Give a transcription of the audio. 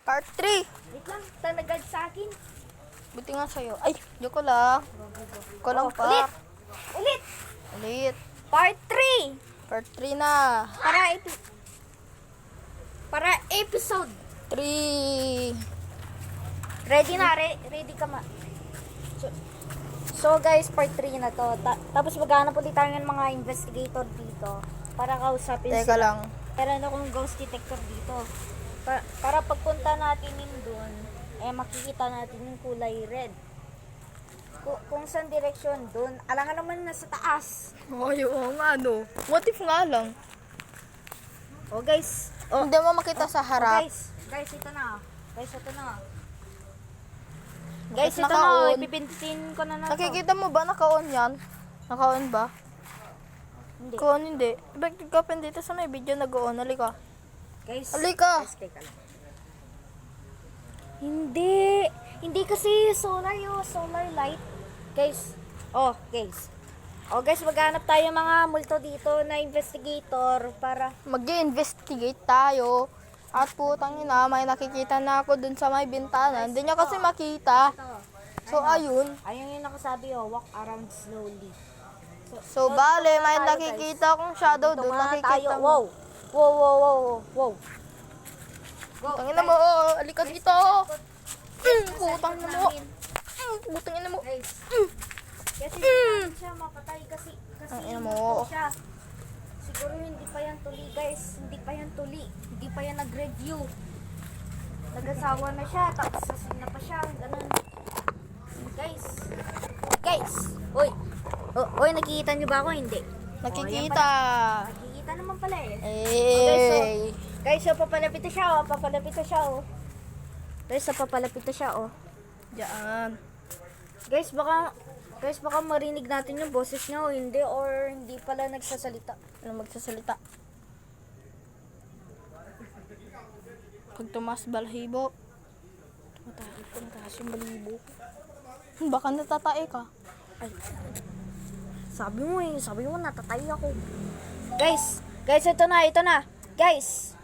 Part 3. Wait lang, tanagad sa akin. Buti nga sa'yo. Ay, joke lang. Ko lang pa. Ulit! Ulit. Part 3! Part 3 na. Para episode. 3. Ready na, ready ka ma. So guys, part 3 na to. Tapos maghanap ulit tayo ng mga investigator dito para kausapin Teka sila. lang. Meron akong ghost detector dito. Para pagpunta natin yun dun, makikita natin yung kulay red. Kung saan direksyon dun, alangan naman nasa taas. Ay, oo nga, no. What if nga lang? Oh guys. Hindi mo makita sa harap. Guys, ito na. Guys, ito na. Guys, Guys, ito na. naka-on. Ipipindutin ko na to. Nakikita mo ba? Naka-on yan? Naka-on ba? Hindi. Naka-on hindi. Bakit ka pa dito sa may video nag-on? Halika. Guys, Halika. guys, teka lang. Hindi. Hindi kasi solar yung solar light. Guys. Guys. Guys, maghanap tayo mga multo dito na investigator para Mag-investigate tayo. At putang ina, may nakikita na ako dun sa may bintana. Hindi niya kasi makita. So, ayun. ayun yung nakasabi walk around slowly. So, bale, may tayo, nakikita akong shadow Ito dun. muna Nakikita tayo. mo. Wow. Go. Putang ina mo, alika dito. Putang ina mo. Putang ina mo. Guys. Kasi hindi siya mapatay kasi Ang ina multo mo. siya. Siguro hindi pa yan tuli, guys. Hindi pa yan tuli. Hindi pa yan nag-review. Nag-asawa na siya, tapos sasin na pa siya. Ganun. Guys. Uy, nakikita niyo ba ako? Hindi. Nakikita. Nakikita naman pala eh. Eh. Guys, papalapit na siya, papalapit na siya. Diyan. Guys, baka marinig natin yung boses niya o hindi, or hindi pala nagsasalita. Ano magsasalita? Pag tumas balahibo. Mataas yung balahibo. Baka natatae ka. Ay. Sabi mo natatay ako. Guys, ito na. Guys,